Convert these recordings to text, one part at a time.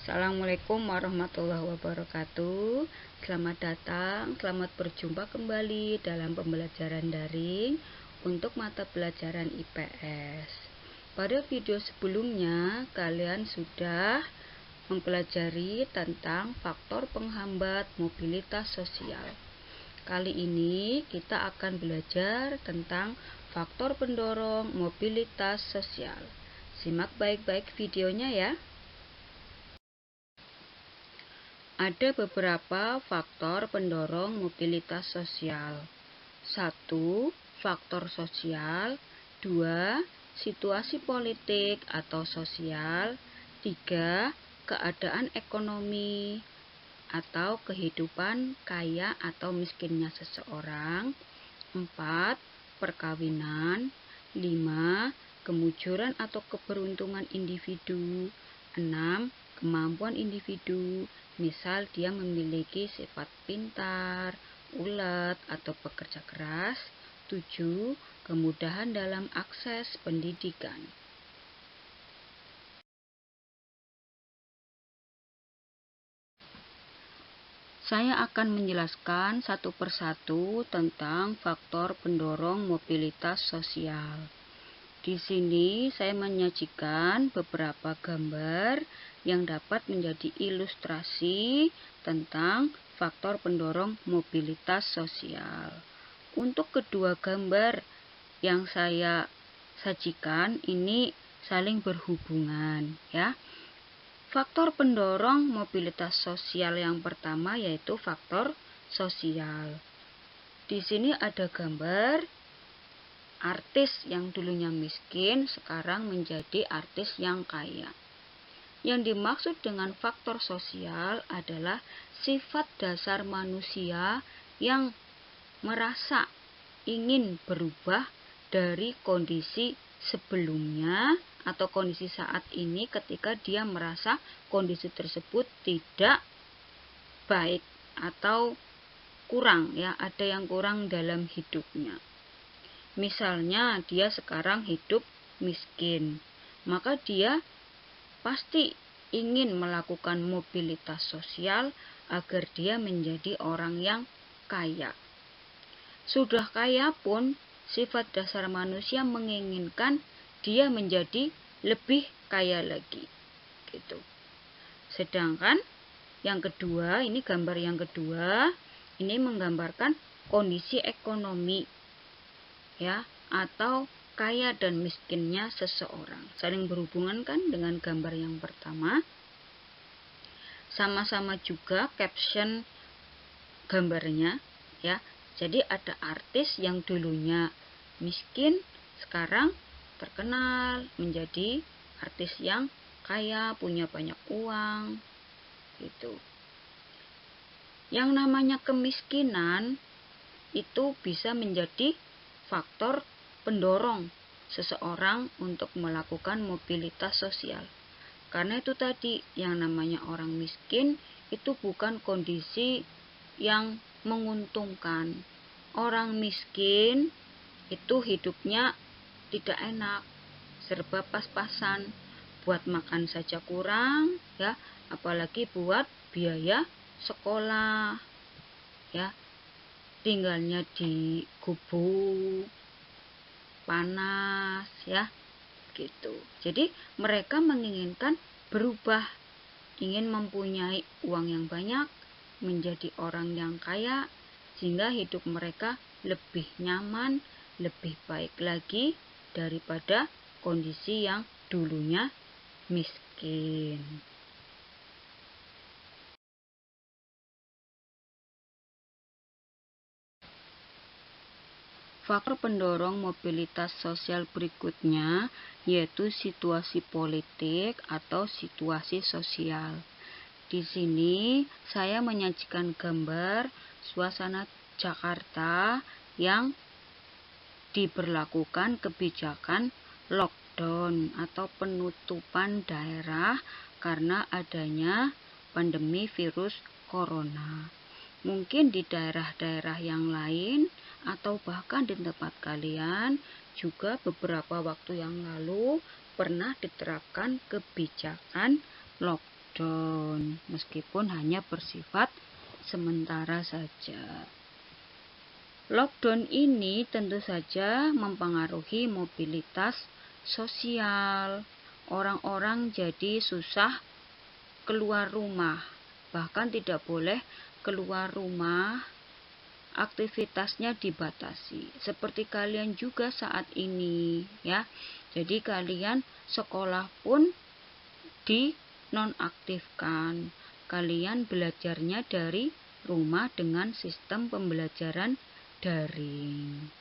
Assalamualaikum warahmatullahi wabarakatuh. Selamat datang, selamat berjumpa kembali dalam pembelajaran daring untuk mata pelajaran IPS. Pada video sebelumnya, kalian sudah mempelajari tentang faktor penghambat mobilitas sosial. Kali ini kita akan belajar tentang faktor pendorong mobilitas sosial. Simak baik-baik videonya ya. Ada beberapa faktor pendorong mobilitas sosial. 1. Faktor sosial. 2. Situasi politik atau sosial. 3. Keadaan ekonomi atau kehidupan kaya atau miskinnya seseorang. 4. Perkawinan. 5. Kemujuran atau keberuntungan individu. 6. Kemampuan individu, misal dia memiliki sifat pintar, ulet, atau bekerja keras. 7. Kemudahan dalam akses pendidikan. Saya akan menjelaskan satu persatu tentang faktor pendorong mobilitas sosial. Di sini saya menyajikan beberapa gambar yang dapat menjadi ilustrasi tentang faktor pendorong mobilitas sosial. Untuk kedua gambar yang saya sajikan ini saling berhubungan ya. Faktor pendorong mobilitas sosial yang pertama yaitu faktor sosial. Di sini ada gambar artis yang dulunya miskin sekarang menjadi artis yang kaya. Yang dimaksud dengan faktor sosial adalah sifat dasar manusia yang merasa ingin berubah dari kondisi sebelumnya atau kondisi saat ini ketika dia merasa kondisi tersebut tidak baik atau kurang ya, ada yang kurang dalam hidupnya. Misalnya dia sekarang hidup miskin, maka dia pasti ingin melakukan mobilitas sosial agar dia menjadi orang yang kaya. Sudah kaya pun, sifat dasar manusia menginginkan dia menjadi lebih kaya lagi. Gitu. Sedangkan yang kedua, ini gambar yang kedua, ini menggambarkan kondisi ekonomi ya, atau kaya dan miskinnya seseorang. Saling berhubungan kan dengan gambar yang pertama. Sama-sama juga caption gambarnya ya. Jadi ada artis yang dulunya miskin, sekarang terkenal menjadi artis yang kaya, punya banyak uang gitu. Yang namanya kemiskinan itu bisa menjadi faktor pendorong seseorang untuk melakukan mobilitas sosial. Karena itu tadi, yang namanya orang miskin itu bukan kondisi yang menguntungkan. Orang miskin itu hidupnya tidak enak, serba pas-pasan, buat makan saja kurang ya, apalagi buat biaya sekolah ya. Tinggalnya di gubuk panas ya gitu. Jadi mereka menginginkan berubah, ingin mempunyai uang yang banyak, menjadi orang yang kaya, sehingga hidup mereka lebih nyaman, lebih baik lagi daripada kondisi yang dulunya miskin. Faktor pendorong mobilitas sosial berikutnya yaitu situasi politik atau situasi sosial. Di sini saya menyajikan gambar suasana Jakarta yang diberlakukan kebijakan lockdown atau penutupan daerah karena adanya pandemi virus corona. Mungkin di daerah-daerah yang lain atau bahkan di tempat kalian juga beberapa waktu yang lalu pernah diterapkan kebijakan lockdown. lockdown, meskipun hanya bersifat sementara saja. Lockdown ini tentu saja mempengaruhi mobilitas sosial. Orang-orang jadi susah keluar rumah, bahkan tidak boleh keluar rumah, aktivitasnya dibatasi. Seperti kalian juga saat ini, ya. Jadi kalian sekolah pun dinonaktifkan. Kalian belajarnya dari rumah dengan sistem pembelajaran daring.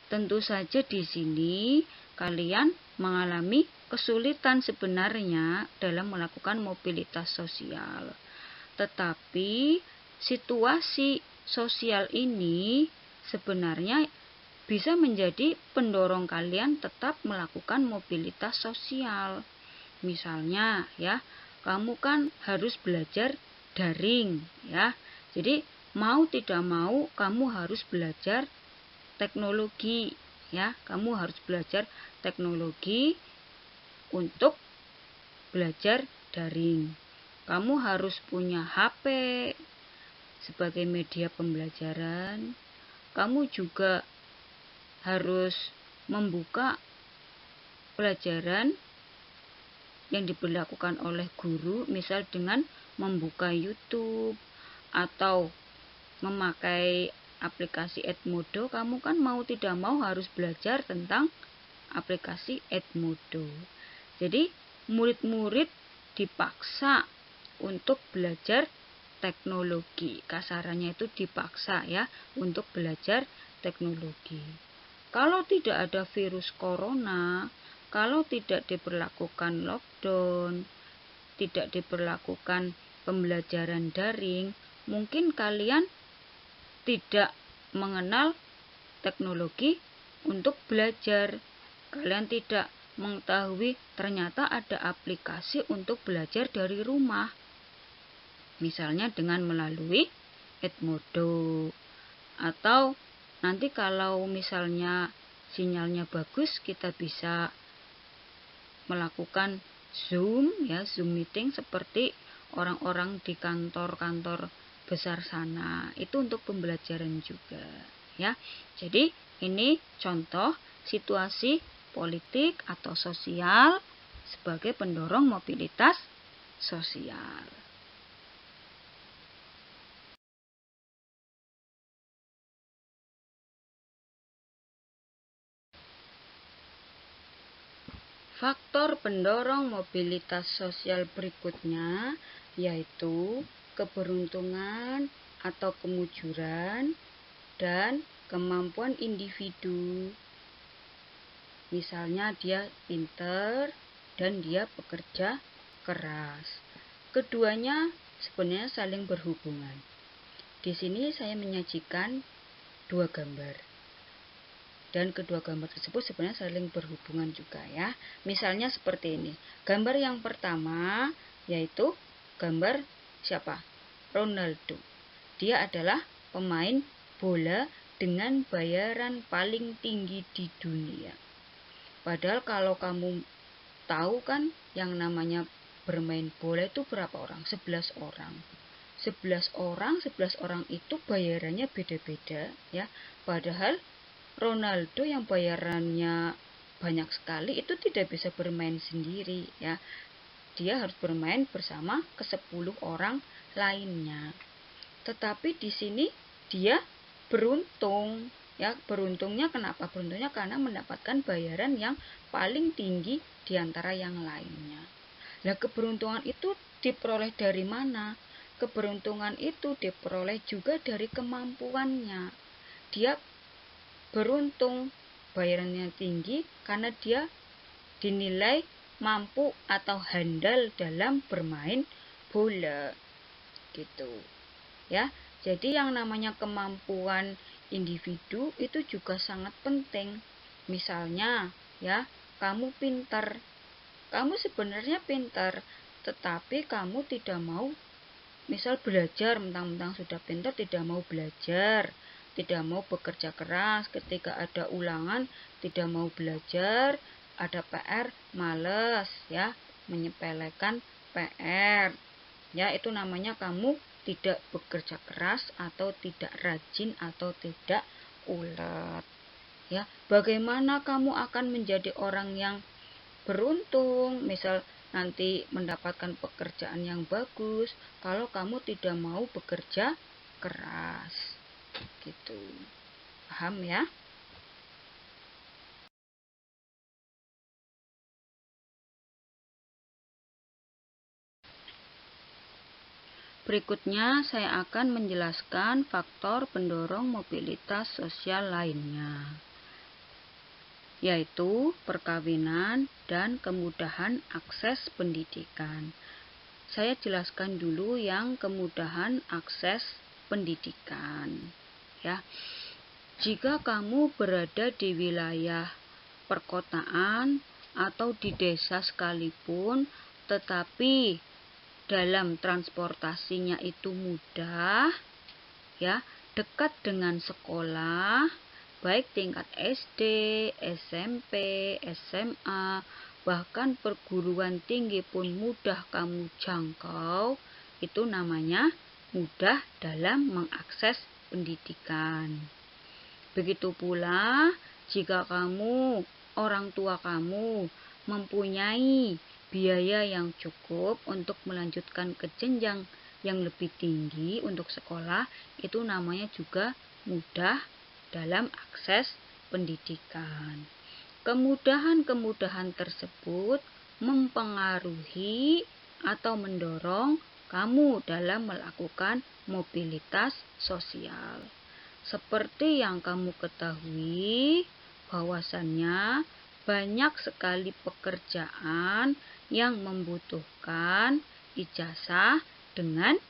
Tentu saja di sini kalian mengalami kesulitan sebenarnya dalam melakukan mobilitas sosial. Tetapi situasi sosial ini sebenarnya bisa menjadi pendorong kalian tetap melakukan mobilitas sosial. Misalnya ya, kamu kan harus belajar daring ya. Jadi mau tidak mau kamu harus belajar teknologi ya. Kamu harus belajar teknologi untuk belajar daring. Kamu harus punya HP sebagai media pembelajaran. Kamu juga harus membuka pelajaran yang diberlakukan oleh guru, misal dengan membuka YouTube atau memakai aplikasi Edmodo. Kamu kan mau tidak mau harus belajar tentang aplikasi Edmodo. Jadi murid-murid dipaksa untuk belajar teknologi. Kasarannya itu dipaksa ya untuk belajar teknologi. Kalau tidak ada virus corona, kalau tidak diberlakukan lockdown, tidak diberlakukan pembelajaran daring, mungkin kalian tidak mengenal teknologi untuk belajar. Kalian tidak mengetahui ternyata ada aplikasi untuk belajar dari rumah. Misalnya dengan melalui Edmodo. Atau nanti kalau misalnya sinyalnya bagus, kita bisa melakukan Zoom ya, Zoom meeting seperti orang-orang di kantor-kantor besar sana. Itu untuk pembelajaran juga ya. Jadi ini contoh situasi politik atau sosial sebagai pendorong mobilitas sosial. Faktor pendorong mobilitas sosial berikutnya yaitu keberuntungan atau kemujuran dan kemampuan individu. Misalnya dia pintar dan dia bekerja keras. Keduanya sebenarnya saling berhubungan. Di sini saya menyajikan dua gambar. Dan kedua gambar tersebut sebenarnya saling berhubungan juga ya. Misalnya seperti ini. Gambar yang pertama yaitu gambar siapa? Ronaldo. Dia adalah pemain bola dengan bayaran paling tinggi di dunia. Padahal kalau kamu tahu kan yang namanya bermain bola itu berapa orang? 11 orang. 11 orang itu bayarannya beda-beda ya. Padahal Ronaldo yang bayarannya banyak sekali itu tidak bisa bermain sendiri ya. Dia harus bermain bersama ke-10 orang lainnya. Tetapi di sini dia beruntung ya. Beruntungnya kenapa? Beruntungnya karena mendapatkan bayaran yang paling tinggi di antara yang lainnya. Nah, keberuntungan itu diperoleh dari mana? Keberuntungan itu diperoleh juga dari kemampuannya. Dia beruntung bayarannya tinggi karena dia dinilai mampu atau handal dalam bermain bola gitu ya. Jadi yang namanya kemampuan individu itu juga sangat penting. Misalnya ya, kamu pintar, kamu sebenarnya pintar, tetapi kamu tidak mau misal belajar, mentang-mentang sudah pintar tidak mau belajar, tidak mau bekerja keras. Ketika ada ulangan tidak mau belajar, ada PR males ya, menyepelekan PR. Ya, itu namanya kamu tidak bekerja keras atau tidak rajin atau tidak ulet. Ya, bagaimana kamu akan menjadi orang yang beruntung, misal nanti mendapatkan pekerjaan yang bagus kalau kamu tidak mau bekerja keras. Gitu. Paham ya? Berikutnya saya akan menjelaskan faktor pendorong mobilitas sosial lainnya, yaitu perkawinan dan kemudahan akses pendidikan. Saya jelaskan dulu yang kemudahan akses pendidikan. Ya, jika kamu berada di wilayah perkotaan atau di desa sekalipun, tetapi dalam transportasinya itu mudah, ya, dekat dengan sekolah, baik tingkat SD, SMP, SMA, bahkan perguruan tinggi pun mudah kamu jangkau, itu namanya mudah dalam mengakses pendidikan. Begitu pula jika orang tua kamu mempunyai biaya yang cukup untuk melanjutkan ke jenjang yang lebih tinggi untuk sekolah, itu namanya juga mudah dalam akses pendidikan. Kemudahan-kemudahan tersebut mempengaruhi atau mendorong kamu dalam melakukan mobilitas sosial. Seperti yang kamu ketahui, bahwasannya banyak sekali pekerjaan yang membutuhkan ijazah dengan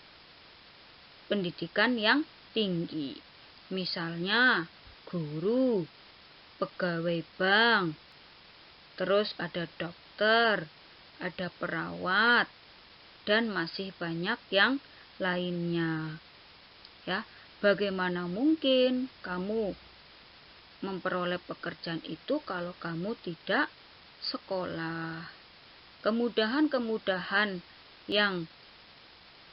pendidikan yang tinggi. Misalnya guru, pegawai bank, terus ada dokter, ada perawat, dan masih banyak yang lainnya. Ya, bagaimana mungkin kamu memperoleh pekerjaan itu kalau kamu tidak sekolah? Kemudahan-kemudahan yang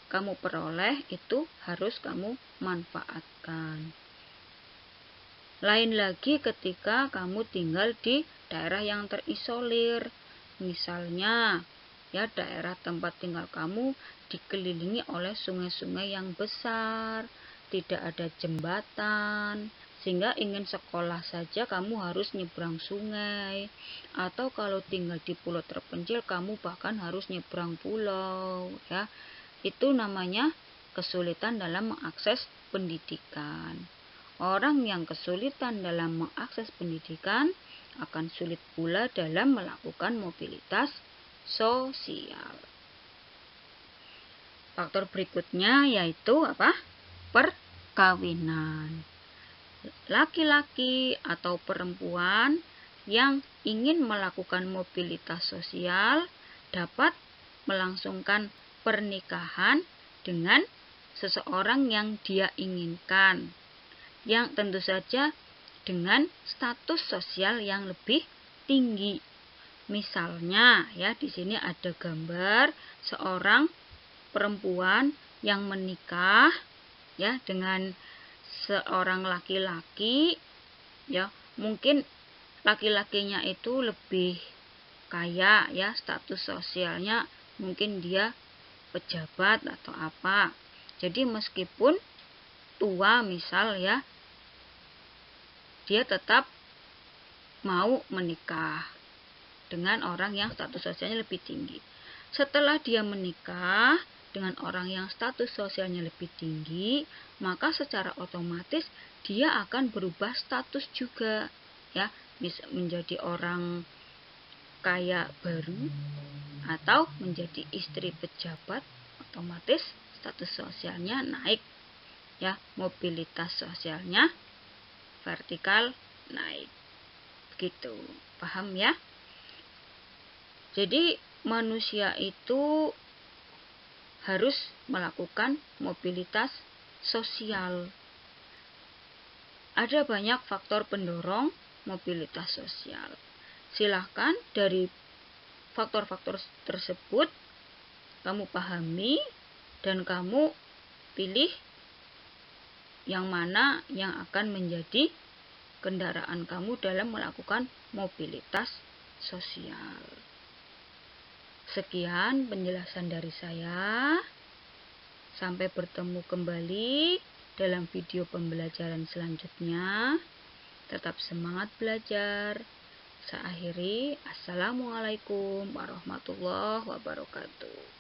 kamu peroleh itu harus kamu manfaatkan. Lain lagi ketika kamu tinggal di daerah yang terisolir. Misalnya, ya, daerah tempat tinggal kamu dikelilingi oleh sungai-sungai yang besar, tidak ada jembatan, sehingga ingin sekolah saja kamu harus nyebrang sungai, atau kalau tinggal di pulau terpencil kamu bahkan harus nyebrang pulau, ya. Itu namanya kesulitan dalam mengakses pendidikan. Orang yang kesulitan dalam mengakses pendidikan akan sulit pula dalam melakukan mobilitas sosial. Faktor berikutnya yaitu apa? Perkawinan. Laki-laki atau perempuan yang ingin melakukan mobilitas sosial dapat melangsungkan pernikahan dengan seseorang yang dia inginkan, yang tentu saja dengan status sosial yang lebih tinggi. Misalnya, ya, di sini ada gambar seorang perempuan yang menikah, ya, dengan seorang laki-laki, ya, mungkin laki-lakinya itu lebih kaya, ya, status sosialnya mungkin dia pejabat atau apa. Jadi meskipun tua misal, ya, dia tetap mau menikah dengan orang yang status sosialnya lebih tinggi. Setelah dia menikah dengan orang yang status sosialnya lebih tinggi, maka secara otomatis dia akan berubah status juga, ya, menjadi orang kaya baru atau menjadi istri pejabat, otomatis status sosialnya naik, ya, mobilitas sosialnya vertikal naik. Begitu. Paham ya? Jadi manusia itu harus melakukan mobilitas sosial. Ada banyak faktor pendorong mobilitas sosial. Silahkan dari faktor-faktor tersebut kamu pahami, dan kamu pilih yang mana yang akan menjadi kendaraan kamu dalam melakukan mobilitas sosial. Sekian penjelasan dari saya. Sampai bertemu kembali dalam video pembelajaran selanjutnya. Tetap semangat belajar. Saya akhiri. Assalamualaikum warahmatullahi wabarakatuh.